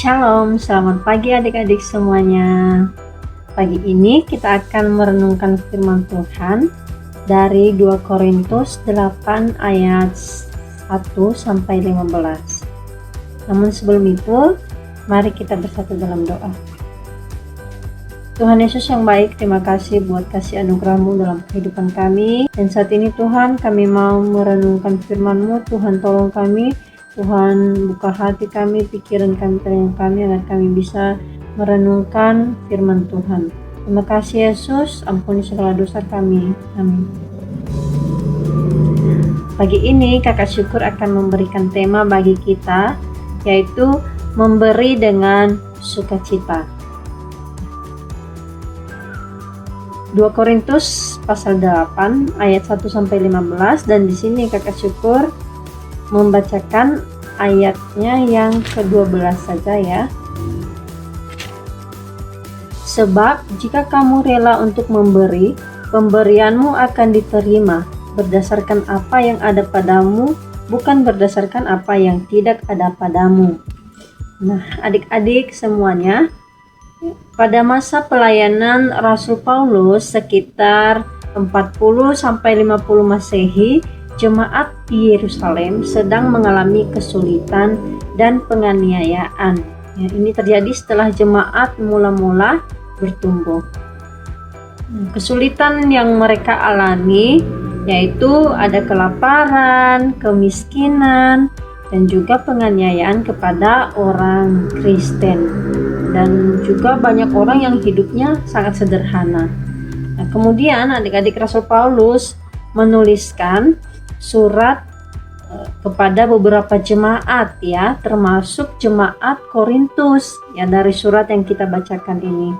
Shalom, selamat pagi adik-adik semuanya. Pagi ini kita akan merenungkan firman Tuhan dari 2 Korintus 8 ayat 1-15. Namun sebelum itu, mari kita bersatu dalam doa. Tuhan Yesus yang baik, terima kasih buat kasih anugerah-Mu dalam kehidupan kami. Dan saat ini Tuhan, kami mau merenungkan firman-Mu. Tuhan tolong kami, Tuhan buka hati kami, pikiran kami, telinga kami, agar kami bisa merenungkan firman Tuhan. Terima kasih Yesus, ampuni segala dosa kami. Amin. Pagi ini Kakak Syukur akan memberikan tema bagi kita, yaitu memberi dengan sukacita. 2 Korintus pasal 8 ayat 1-15, dan di sini Kakak Syukur membacakan ayatnya yang ke-12 saja ya. Sebab jika kamu rela untuk memberi, pemberianmu akan diterima berdasarkan apa yang ada padamu, bukan berdasarkan apa yang tidak ada padamu. Nah, adik-adik semuanya, pada masa pelayanan Rasul Paulus sekitar 40-50 Masehi, jemaat di Yerusalem sedang mengalami kesulitan dan penganiayaan. Ya, ini terjadi setelah jemaat mula-mula bertumbuh. Kesulitan yang mereka alami yaitu ada kelaparan, kemiskinan, dan juga penganiayaan kepada orang Kristen. Dan juga banyak orang yang hidupnya sangat sederhana. Nah, kemudian adik-adik Rasul Paulus menuliskan surat kepada beberapa jemaat ya, termasuk jemaat Korintus ya, dari surat yang kita bacakan ini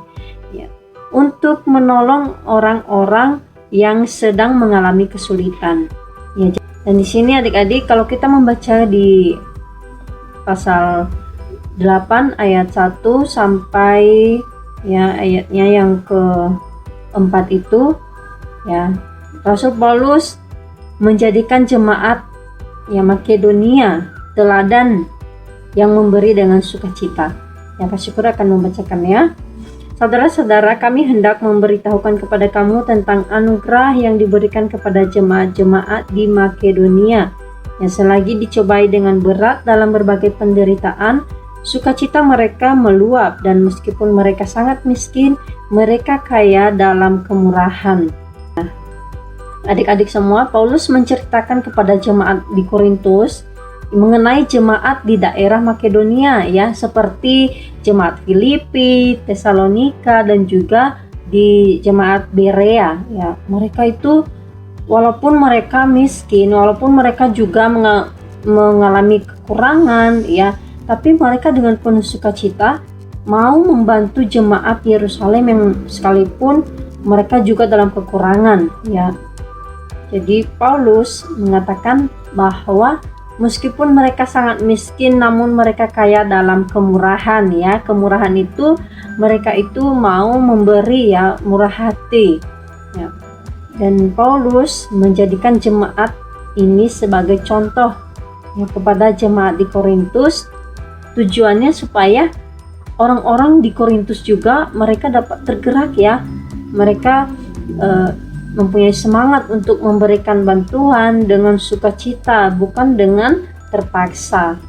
ya, untuk menolong orang-orang yang sedang mengalami kesulitan ya. Dan di sini adik-adik, kalau kita membaca di pasal 8 ayat 1 sampai ya ayatnya yang ke-4 itu ya, Rasul Paulus menjadikan jemaat ya Makedonia teladan yang memberi dengan sukacita. Ya, Kak Syukur akan membacakannya. Saudara-saudara, kami hendak memberitahukan kepada kamu tentang anugerah yang diberikan kepada jemaat-jemaat di Makedonia yang selagi dicobai dengan berat dalam berbagai penderitaan, sukacita mereka meluap, dan meskipun mereka sangat miskin, mereka kaya dalam kemurahan. Adik-adik semua, Paulus menceritakan kepada jemaat di Korintus mengenai jemaat di daerah Makedonia ya, seperti jemaat Filipi, Tesalonika, dan juga di jemaat Berea ya. Mereka itu walaupun mereka miskin, walaupun mereka juga mengalami kekurangan ya, tapi mereka dengan penuh sukacita mau membantu jemaat Yerusalem yang sekalipun mereka juga dalam kekurangan ya. Jadi Paulus mengatakan bahwa meskipun mereka sangat miskin, namun mereka kaya dalam kemurahan ya. Kemurahan itu mereka itu mau memberi ya, murah hati ya. Dan Paulus menjadikan jemaat ini sebagai contoh ya kepada jemaat di Korintus. Tujuannya supaya orang-orang di Korintus juga mereka dapat tergerak ya. Mereka mempunyai semangat untuk memberikan bantuan dengan sukacita, bukan dengan terpaksa.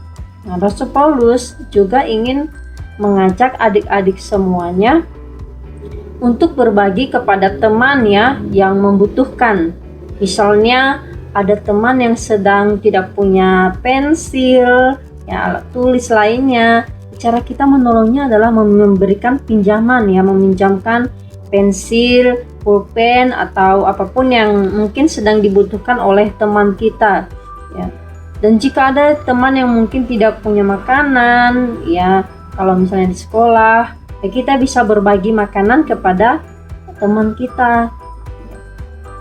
Nah, Rasul Paulus juga ingin mengajak adik-adik semuanya untuk berbagi kepada teman ya yang membutuhkan. Misalnya ada teman yang sedang tidak punya pensil, ya alat tulis lainnya. Cara kita menolongnya adalah memberikan pinjaman ya, meminjamkan pensil, pulpen, atau apapun yang mungkin sedang dibutuhkan oleh teman kita ya. Dan jika ada teman yang mungkin tidak punya makanan ya, kalau misalnya di sekolah ya, kita bisa berbagi makanan kepada teman kita.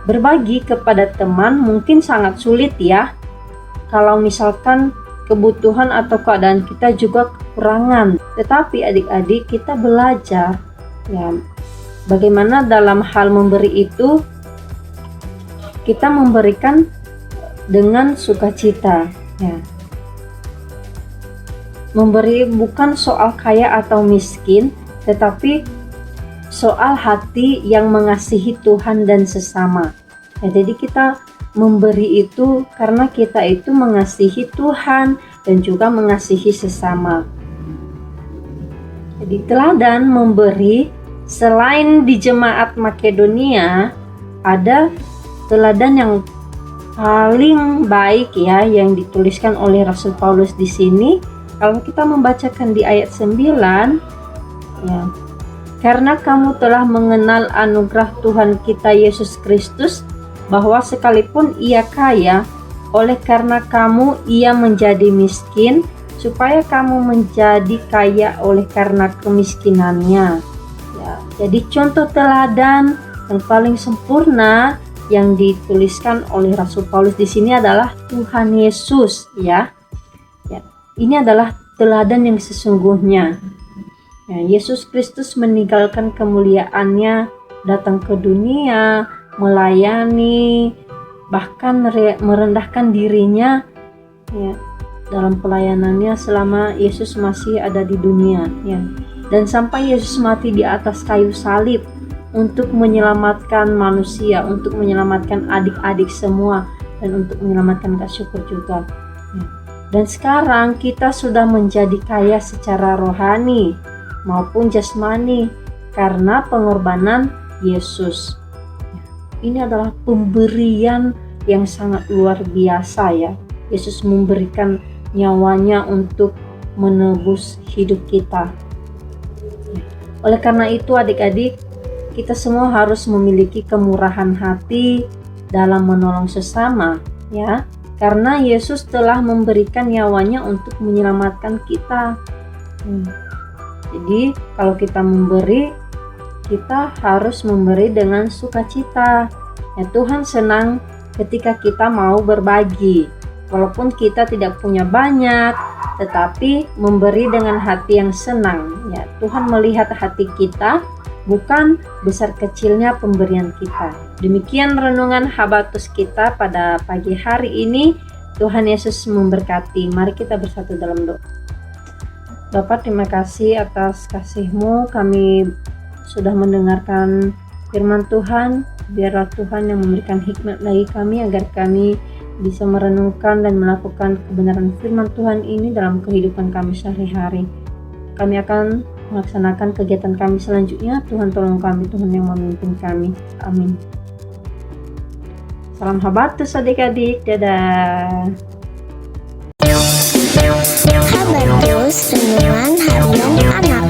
Berbagi kepada teman mungkin sangat sulit ya, kalau misalkan kebutuhan atau keadaan kita juga kekurangan. Tetapi adik-adik, kita belajar ya, bagaimana dalam hal memberi itu kita memberikan dengan sukacita ya. Memberi bukan soal kaya atau miskin, tetapi soal hati yang mengasihi Tuhan dan sesama. Ya, jadi kita memberi itu karena kita itu mengasihi Tuhan dan juga mengasihi sesama. Jadi teladan memberi, selain di jemaat Makedonia, ada teladan yang paling baik ya yang dituliskan oleh Rasul Paulus di sini. Kalau kita membacakan di ayat 9 ya, karena kamu telah mengenal anugerah Tuhan kita Yesus Kristus, bahwa sekalipun ia kaya, oleh karena kamu ia menjadi miskin, supaya kamu menjadi kaya oleh karena kemiskinannya. Ya, jadi contoh teladan yang paling sempurna yang dituliskan oleh Rasul Paulus di sini adalah Tuhan Yesus ya. Ini adalah teladan yang sesungguhnya. Ya, Yesus Kristus meninggalkan kemuliaannya, datang ke dunia, melayani, bahkan merendahkan dirinya ya, dalam pelayanannya selama Yesus masih ada di dunia ya. Dan sampai Yesus mati di atas kayu salib untuk menyelamatkan manusia, untuk menyelamatkan adik-adik semua, dan untuk menyelamatkan Kak Syukur juga ya. Dan sekarang kita sudah menjadi kaya secara rohani maupun jasmani karena pengorbanan Yesus. Ini adalah pemberian yang sangat luar biasa ya. Yesus memberikan nyawanya untuk menebus hidup kita. Oleh karena itu adik-adik, kita semua harus memiliki kemurahan hati dalam menolong sesama ya. Karena Yesus telah memberikan nyawanya untuk menyelamatkan kita. Jadi kalau kita memberi, kita harus memberi dengan sukacita. Ya, Tuhan senang ketika kita mau berbagi. Walaupun kita tidak punya banyak, tetapi memberi dengan hati yang senang. Ya, Tuhan melihat hati kita, bukan besar kecilnya pemberian kita. Demikian renungan Habatus kita pada pagi hari ini. Tuhan Yesus memberkati. Mari kita bersatu dalam doa. Bapa, terima kasih atas kasih-Mu. Kami sudah mendengarkan firman Tuhan. Biarlah Tuhan yang memberikan hikmat bagi kami agar kami bisa merenungkan dan melakukan kebenaran firman Tuhan ini dalam kehidupan kami sehari-hari. Kami akan melaksanakan kegiatan kami selanjutnya. Tuhan tolong kami, Tuhan yang memimpin kami. Amin. Salam Habatus adik-adik. Dadah. Habatus Renungan Harian Anak.